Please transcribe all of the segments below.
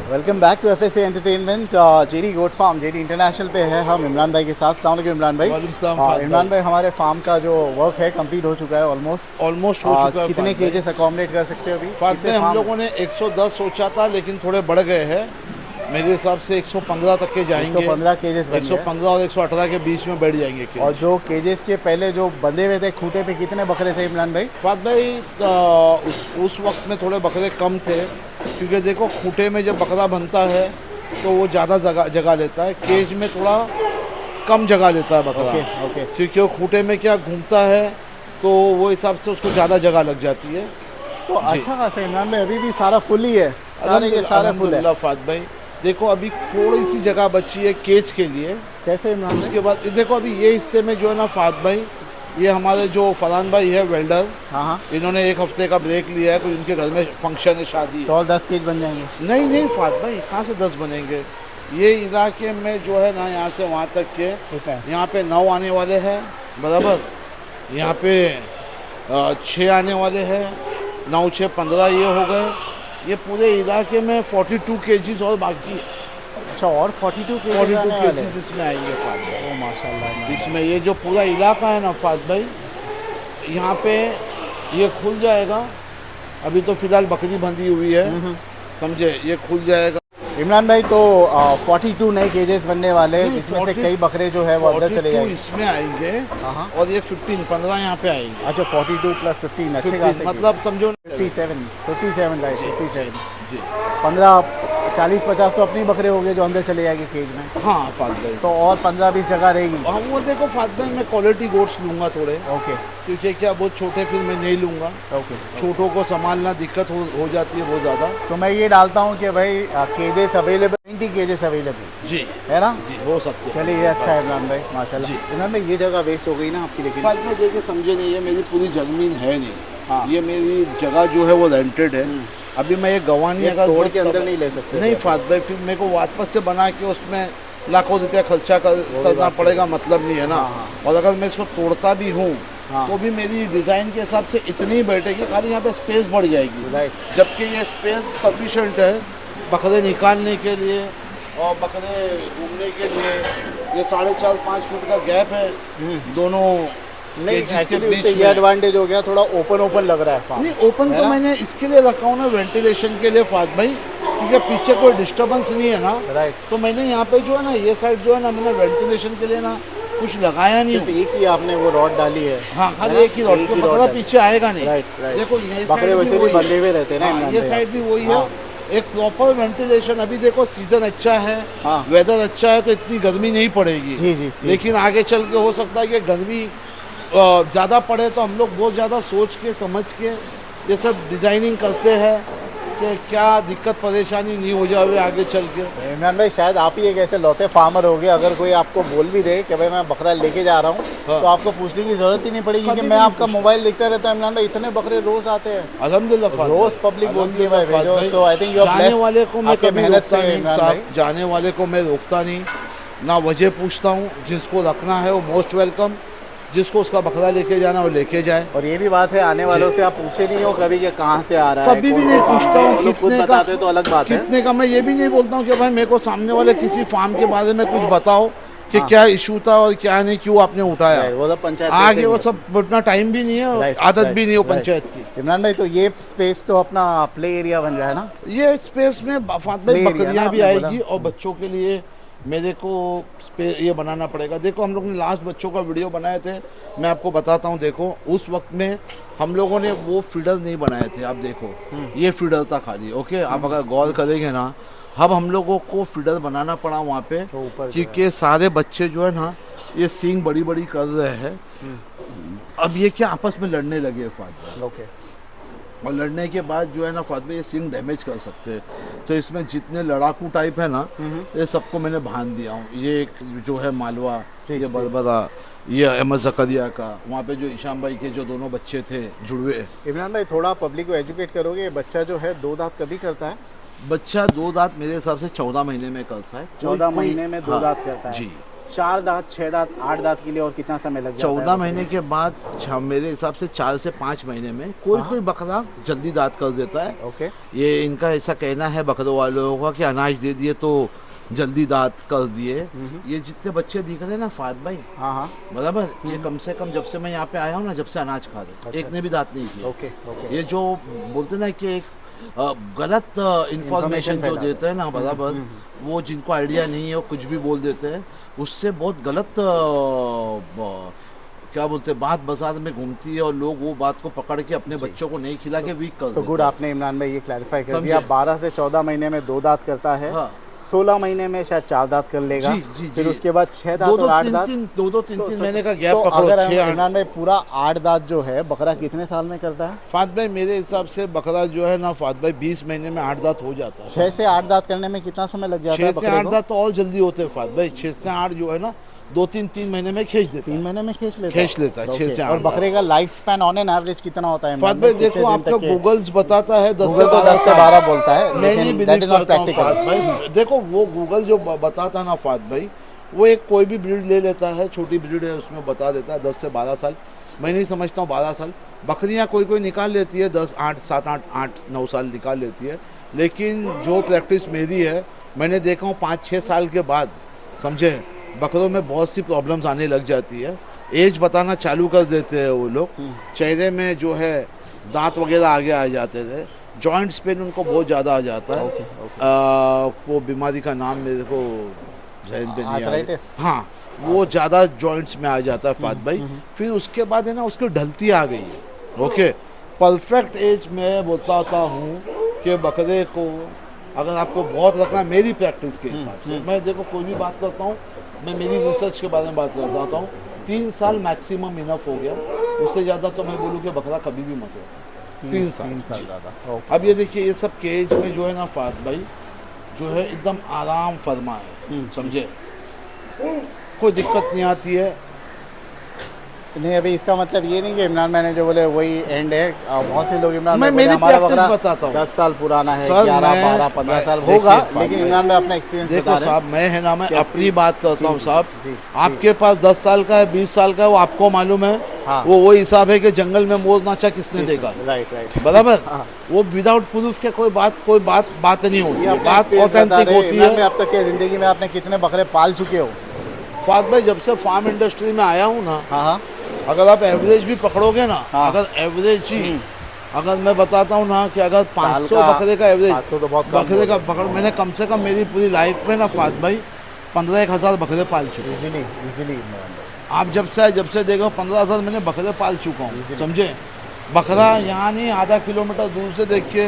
Welcome back to FSA entertainment. JD goat farm JD international पे है हम इमरान भाई के साथ। अस्सलाम वालेकुम इमरान भाई। इमरान भाई, हमारे फार्म का जो वर्क है कंप्लीट हो चुका है ऑलमोस्ट हो चुका है। कितने केजेस अकोमोडेट कर सकते हो अभी? फात में हम लोगों ने 110 सोचा था, लेकिन थोड़े बढ़ गए हैं। मेरे हिसाब से 115 तक के जाएंगे। 115 केजेस 115 और 118 के बीच में बैठ जाएंगे केज। और जो केजेस के पहले जो बंधे हुए थे खूटे पे, कितने बकरे थे इमरान भाई? फात भाई उस वक्त में थोड़े बकरे कम थे, क्योंकि देखो खूटे में जब बकरा बनता है तो वो ज़्यादा जगह लेता है, केज में थोड़ा कम जगह लेता है बकरा। ओके। क्योंकि वो खूटे में क्या घूमता है तो वो हिसाब से उसको ज़्यादा जगह लग जाती है। तो अच्छा खासा इमरान भाई अभी भी सारा फुल ही है, सारे के सारे फुल है। फात भाई देखो अभी थोड़ी सी जगह बची है केज के लिए। कैसे इमरान? उसके बाद देखो अभी ये हिस्से में जो है ना फात भाई, ये हमारे जो फरहान भाई है वेल्डर, हाँ, इन्होंने 1 हफ्ते का ब्रेक लिया है, कुछ उनके घर में फंक्शन है, शादी है। तो और 10 केज बन जाएंगे? नहीं फात भाई, कहाँ से 10 बनेंगे। ये इलाके में जो है ना यहाँ से वहाँ तक के, यहाँ पे 9 आने वाले हैं बराबर, यहाँ पे 6 आने वाले हैं, 9 6 15 ये हो गए। ये पूरे इलाके में 42 केजीज और बाकी। अच्छा, और 42 केजीज इसमें आएंगे फात भाई। ओ माशाल्लाह। इसमें ये जो पूरा इलाका है ना फात भाई, यहाँ पे ये खुल जाएगा। अभी तो फिलहाल बकरी बंधी हुई है, समझे, ये खुल जाएगा। इमरान भाई तो 42 नए केजेस बनने वाले हैं, जिसमें से कई बकरे जो है वो अंदर चले जाएंगे। इसमें आएंगे और ये 15 यहाँ पे आएंगे। अच्छा, 42 + 15 अच्छे खासे, मतलब समझो 57 राइट, 57 जी। 15 40-50 तो अपने ही बकरे हो गए जो अंदर चले जाएंगे केज में। हाँ फात भाई, तो और 15-20 जगह रहेगी। हाँ वो देखो फात भाई, मैं क्वालिटी गोट्स लूँगा थोड़े। ओके। क्योंकि क्या बहुत छोटे फिर मैं नहीं लूँगा। ओके। छोटों को संभालना दिक्कत हो जाती है बहुत ज़्यादा। तो मैं ये डालता हूँ कि भाई केजेस अवेलेबल, 20 केजेस अवेलेबल जी, है ना जी हो सकते हैं। चलिए, ये अच्छा है इमरान भाई माशाल्लाह। इमरान भाई ये जगह वेस्ट हो गई ना आपकी, लेकिन फात में देखिए समझे नहीं, ये मेरी पूरी ज़मीन है नहीं। हाँ। ये मेरी जगह जो है वो रेंटेड है। अभी मैं ये गवानी अगर तोड़ के अंदर नहीं ले सकते? नहीं फात भाई, फिर मेरे को वापस से बना के उसमें लाखों रुपया खर्चा करना पड़ेगा, मतलब नहीं है ना। और अगर मैं इसको तोड़ता भी हूँ तो भी मेरी डिज़ाइन के हिसाब से इतनी बैठेगी, खाली यहाँ पे स्पेस बढ़ जाएगी। जबकि ये स्पेस सफिशेंट है बकरे निकालने के लिए और बकरे घूमने के लिए। ये 4.5-5 फुट का गैप है दोनों। नहीं, एक्चुअली उससे ये एडवांटेज हो गया, थोड़ा ओपन लग रहा है फार्म। नहीं, ओपन तो मैंने इसके लिए रखा हूँ ना, वेंटिलेशन के लिए फात भाई, क्योंकि पीछे कोई डिस्टर्बेंस नहीं है ना। राइट। तो मैंने यहाँ पे जो है ना, ये साइड जो है ना, मैंने वेंटिलेशन के लिए ना कुछ लगाया नहीं। सिर्फ एक ही आपने वो रॉड डाली है? हाँ, खाली एक ही रॉड, बकरा पीछे आएगा नहीं। राइट। देखो बकरे वैसे भी बंधे हुए रहते हैं ना, ये साइड भी वही है। एक प्रॉपर वेंटिलेशन। अभी देखो सीजन अच्छा है, वेदर अच्छा है, तो इतनी गर्मी नहीं पड़ेगी। जी। लेकिन आगे चल के हो सकता है कि गर्मी ज़्यादा पड़े, तो हम लोग बहुत ज़्यादा सोच के समझ के ये सब डिज़ाइनिंग करते हैं कि क्या दिक्कत परेशानी नहीं हो जाए आगे चल के। इमरान भाई, शायद आप ही एक ऐसे लौते फार्मर हो गए, अगर कोई आपको बोल भी दे कि भाई मैं बकरा लेके जा रहा हूँ, तो आपको पूछने की जरूरत ही नहीं पड़ेगी कि मैं आपका मोबाइल देखता रहता हूँ इमरान भाई, इतने बकरे रोज आते हैं। अल्हम्दुलिल्लाह, रोज पब्लिक बोलती है भाई भेजो। सो आई थिंक यू आर जाने वाले को मैं कभी रोकता नहीं इमरान साहब, जाने वाले को मैं रोकता नहीं, ना वजह पूछता हूँ। जिसको रखना है वो मोस्ट वेलकम, जिसको उसका बकरा लेके जाना वो लेके जाए। और ये भी बात है, आने वालों से आप पूछे नहीं हो कभी कि कहाँ से आ रहा है? कभी भी नहीं पूछता हूँ। कितने का बताते तो अलग बात है, कितने का मैं ये भी नहीं बोलता हूँ कि भाई मेरे को सामने वाले किसी फार्म के बारे में कुछ बताओ कि क्या इशू था और क्या नहीं, क्यों आपने उठाया। वो तो पंचायत आगे वो सब उतना टाइम भी नहीं है, आदत भी नहीं हो पंचायत की। इमरान भाई, तो ये स्पेस तो अपना प्ले एरिया बन रहा है ना? ये स्पेस में बकरियाँ भी आएगी और बच्चों के लिए मेरे को ये बनाना पड़ेगा। देखो हम लोगों ने लास्ट बच्चों का वीडियो बनाए थे, मैं आपको बताता हूँ। देखो उस वक्त में हम लोगों ने वो फीडर नहीं बनाए थे, आप देखो ये फीडर था खाली। ओके, आप अगर गौर करेंगे ना, अब हम लोगों को फीडर बनाना पड़ा वहाँ पे, क्योंकि सारे बच्चे जो है ना ये सींग बड़ी बड़ी कर रहे हैं। अब ये क्या आपस में लड़ने लगे फादर। ओके। और लड़ने के बाद जो है ना फादर, ये सिंग डैमेज कर सकते हैं। तो इसमें जितने लड़ाकू टाइप है ना, ये सबको मैंने बांध दिया हूँ। ये एक जो है मालवा, ये बरबरा, ये अहमद जकरिया का, वहाँ पे जो ईशान भाई के जो दोनों बच्चे थे जुड़वे। इमरान भाई, थोड़ा पब्लिक को एजुकेट करोगे, बच्चा जो है 2 दांत कभी करता है? बच्चा 2 दांत मेरे हिसाब से 14 महीने में करता है। 14 महीने में 2 दांत करता है? जी। 4 दांत, 6 दांत, 8 दांत के लिए और कितना समय लग जाता है? 14 महीने के बाद मेरे हिसाब से 4 से 5 महीने में कोई कोई बकरा जल्दी दांत कर देता है। ओके। ये इनका ऐसा कहना है बकरों वालों का कि अनाज दे दिए तो जल्दी दांत कर दिए। ये जितने बच्चे दिख रहे हैं ना फाद भाई, हाँ हाँ, बराबर, ये कम से कम जब से मैं यहाँ पे आया हूँ ना, जब से अनाज खा रहे, अच्छा। एक ने भी दांत नहीं किया। Okay okay. ये जो बोलते ना कि एक गलत इंफॉर्मेशन जो देते हैं ना, बराबर, वो जिनको आइडिया नहीं है वो कुछ भी बोल देते हैं, उससे बहुत गलत क्या बोलते हैं बात बाजार में घूमती है और लोग वो बात को पकड़ के अपने बच्चों को नहीं खिला के वीक कर तो देते गुड, हैं। आपने इमरान भाई ये क्लैरिफाई कर समझे? दिया। 12 से 14 महीने में 2 दांत करता है, हाँ। 16 महीने में शायद 4 दांत कर लेगा, जी, जी, फिर जी। उसके बाद 6 दांत और 8 दांत। दो तीन महीने का गैप तो पकड़ो, अगर हम 6-8। इमरान भाई पूरा 8 दांत जो है बकरा कितने साल में करता है? फात भाई मेरे हिसाब से बकरा जो है ना फात भाई 20 महीने में 8 दांत हो जाता है। 6 से 8 दांत करने में कितना समय लग जाता है 6 से बकरे 8 को? दांत तो और जल्दी होते हैं फात भाई। 6 से 8 जो है ना 2-3 महीने में खींच देता 3 है। महीने में खींच लेता खींच लेता है, 6 से 8 और बकरे का life span on an average कितना होता है? फात भाई देखो आपका गूगल्स बताता है 10 गूगल तो 10 से 12 बोलता है, मैं नहीं लेकिन दैट इज बिलीव नॉट करता हूँ फात प्रैक्टिकल। भाई। देखो वो गूगल जो बताता है ना फात भाई, वो एक कोई भी ब्रीड ले लेता है, छोटी ब्रीड है उसमें बता देता है 10 से 12 साल। मैं नहीं समझता हूँ 12 साल। बकरियाँ कोई कोई निकाल लेती है 10, 8, 7, 8, 8, 9 साल निकाल लेती है, लेकिन जो प्रैक्टिस मेरी है मैंने देखा हूँ 5-6 साल के बाद, समझे, बकरों में बहुत सी प्रॉब्लम्स आने लग जाती है। एज बताना चालू कर देते हैं वो लोग, चेहरे में जो है दांत वगैरह आगे आ जाते थे, जॉइंट्स पेन उनको बहुत ज़्यादा आ जाता है। वो बीमारी का नाम मेरे को जहन पे नहीं आ रहा। आर्थराइटिस? हाँ, वो ज़्यादा जॉइंट्स में आ जाता है फात भाई। फिर उसके बाद है ना उसकी ढलती आ गई है। ओके, परफेक्ट एज में बताता हूँ कि बकरे को अगर आपको बहुत रखना है, मेरी प्रैक्टिस के हिसाब से, मैं देखो कोई भी बात करता हूँ, मैं मेरी रिसर्च के बारे में बात करता हूँ, 3 साल मैक्सिमम इनफ हो गया। उससे ज़्यादा तो मैं बोलूँ कि बकरा कभी भी मत रखो। 3 साल 3 साल जी। ज़्यादा। अब ये देखिए ये सब केज में जो है ना फात भाई जो है एकदम आराम फरमा है, समझे, कोई दिक्कत नहीं आती है। नहीं, अभी इसका मतलब ये नहीं कि इमरान भाई ने जो बोले वही एंड है। बहुत से लोग इमरान मैं भाई बोले मेरी हमारा प्रैक्टिस बकरा बताता हूँ। 10 साल पुराना है, सर, 11, मैं- 12, 15 साल देखिए, होगा, फात लेकिन भाई, इमरान भाई अपना एक्सपीरियंस बता देखो रहे हैं। साहब, मैं है ना, मैं क्या- अपनी बात करता हूँ जी, साहब। जी, आपके पास 10 साल का है, 20 साल का है, वो आपको मालूम है। हाँ। वो हिसाब है कि जंगल में मोर नाचा किसने देखा, राइट राइट। बराबर। हाँ। वो विदाउट प्रूफ के कोई बात नहीं होती ये है, अपना बात experience बता ऑथेंटिक रहे हैं। होती इमरान भाई, है। अब तक के जिंदगी में आपने कितने बकरे पाल चुके हो? फात भाई जब से फार्म इंडस्ट्री में आया हूँ ना, हाँ हाँ, अगर आप एवरेज भी पकड़ोगे ना, हाँ। अगर एवरेज ही अगर मैं बताता हूँ ना कि अगर साल 500 का बकरे का एवरेज, 500 तो बहुत कम बकरे का पकड़, मैंने कम से कम मेरी पूरी लाइफ में ना फात भाई 15,000 बकरे पाल चुके हैं। इजीली इजीली इमरान भाई। आप जब से देखो 15,000 मैंने बकरे पाल चुका हूँ, Easily. समझे। बकरा यहाँ नहीं, आधा किलोमीटर दूर से देख के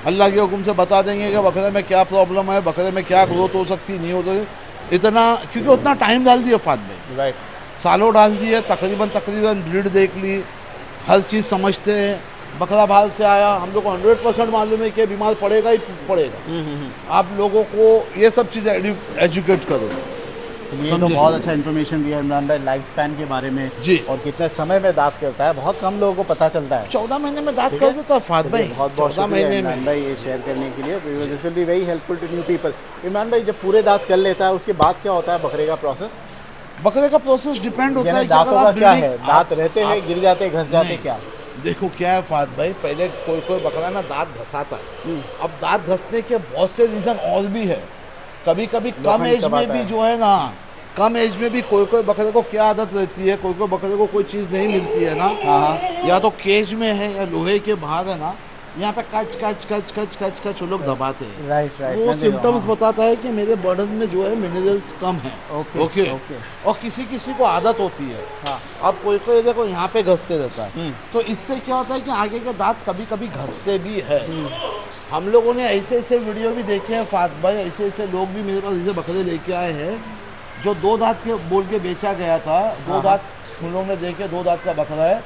अल्लाह के हुक्म से बता देंगे कि बकरे में क्या प्रॉब्लम है, बकरे में क्या ग्रोथ हो सकती नहीं हो सकती, इतना, क्योंकि उतना टाइम डाल दिया फात भाई, राइट। सालों डाल दिए, तकरीबन ब्रीड देख ली, हर चीज़ समझते हैं। बकरा बाहर से आया, हम लोग को 100% मालूम है कि बीमार पड़ेगा ही पड़ेगा। आप लोगों को ये सब चीज़ें एजुकेट करो। ये तो समझे? बहुत अच्छा इन्फॉर्मेशन दिया इमरान भाई लाइफ स्पैन के बारे में जी। और कितने समय में दांत करता है, बहुत कम लोगों को पता चलता है। 14 महीने में दांत ठीक कर है? देता है फात भाई, चलिए, बहुत बहुत 14 शुक्रिया महीने इमरान में। भाई ये शेयर करने के लिए। This will be very helpful to new people. Imran भाई जब पूरे दांत कर लेता है उसके बाद क्या होता है बकरे का प्रोसेस? बकरे का प्रोसेस डिपेंड होता है यानी कि अगर दांतों का आप क्या breeding- है? दांत रहते हैं, आप- गिर जाते, घस जाते, नहीं। क्या? देखो क्या है फात भाई, पहले कोई कोई बकरा ना दांत घसाता है। अब दांत घसने के बहुत से रीजन और भी है। कभी कभी कम लोखंड एज में चबाता भी है। जो है ना, कम एज में भी कोई कोई बकरे को क्या आदत रहती है, कोई कोई बकरे को कोई चीज़ नहीं मिलती है ना, हाँ हाँ, या तो केज में है या लोहे के बाहर है ना, यहाँ पे कच कच कच कच कच कच वो लोग दबाते हैं। Right right. वो सिम्टम्स बताता है कि मेरे बर्डन में जो है मिनरल्स कम है। Okay, okay okay. और किसी किसी को आदत होती है। हाँ। अब कोई कोई देखो यहाँ पे घसते रहता है, तो इससे क्या होता है कि आगे के दांत कभी कभी घसते भी है। हम लोगों ने ऐसे ऐसे वीडियो भी देखे हैं फात भाई, ऐसे ऐसे लोग भी मेरे पास ऐसे बकरे लेके आए हैं जो 2 दांत के बोल के बेचा गया था। 2 दांत हम लोगों ने देखे, 2 दांत का बकरा है,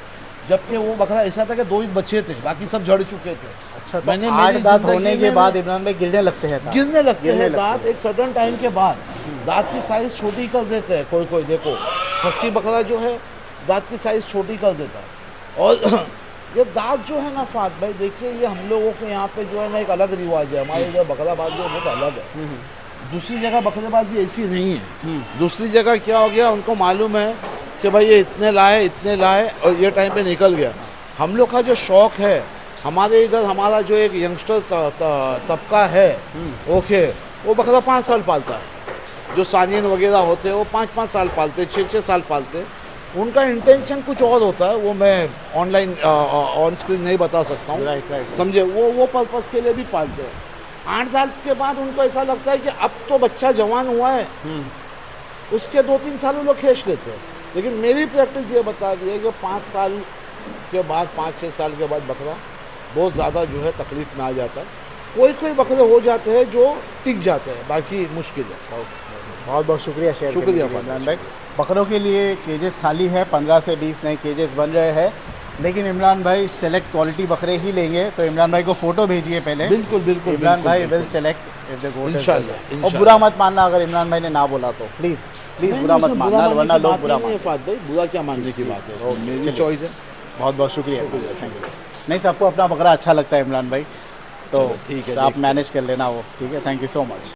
जबकि वो बकरा ऐसा था कि 2 ही बच्चे थे, बाकी सब झड़ चुके थे। अच्छा, तो मैंने 8 मेरी दांत जिंदगी होने के में- बाद इमरान भाई गिरने लगते हैं दांत? गिरने लगते गिरने हैं लगते दांत एक सर्टन टाइम के बाद। दांत की साइज छोटी कर देते हैं कोई कोई, देखो खस्सी बकरा जो है दांत की साइज छोटी कर देता है। और ये दांत जो है ना फात भाई, देखिए ये हम लोगों के यहाँ पे जो है ना एक अलग रिवाज है, हमारे इधर बकराबाद जो बहुत अलग है। दूसरी जगह बकरेबाजी ऐसी नहीं है। दूसरी जगह क्या हो गया, उनको मालूम है कि भाई ये इतने लाए और ये टाइम पे निकल गया। हम लोग का जो शौक है, हमारे इधर हमारा जो एक यंगस्टर तबका है, ओके, वो बकरा 5 साल पालता है। जो सानियन वगैरह होते हैं वो 5-5 साल पालते, 6-6 साल पालते। उनका इंटेंशन कुछ और होता है, वो मैं ऑनलाइन ऑन स्क्रीन नहीं बता सकता हूँ, राइट। समझे। वो पर्पज़ के लिए भी पालते हैं। 8 साल के बाद उनको ऐसा लगता है कि अब तो बच्चा जवान हुआ है, उसके 2-3 साल वो लोग खींच लेते हैं। लेकिन मेरी प्रैक्टिस ये बता दी है कि 5 साल के बाद, 5-6 साल के बाद बकरा बहुत ज़्यादा जो है तकलीफ में आ जाता है। कोई बकरे हो जाते हैं जो टिक जाते हैं, बाकी मुश्किल है। बहुत बहुत शुक्रिया शेयर करने के लिए इमरान भाई। बकरों के लिए केजेस खाली है, 15 से 20 नए केजेस बन रहे हैं, लेकिन इमरान भाई सेलेक्ट क्वालिटी बकरे ही लेंगे। तो इमरान भाई को फ़ोटो भेजिए पहले। बिल्कुल बिल्कुल इमरान भाई विल सेलेक्ट इफ द गोट। इंशाल्लाह। और बुरा मत मानना अगर इमरान भाई ने ना बोला तो, प्लीज़ बुरा मत मानना, वरना लोग बुरा मानते हैं। फात भाई, बुरा क्या मानने की बात है, मेरी चॉइस है। बहुत बहुत शुक्रिया, थैंक यू। नहीं, सबको अपना बकरा अच्छा लगता है इमरान भाई, तो ठीक है, आप मैनेज कर लेना वो, ठीक है। Thank you so much.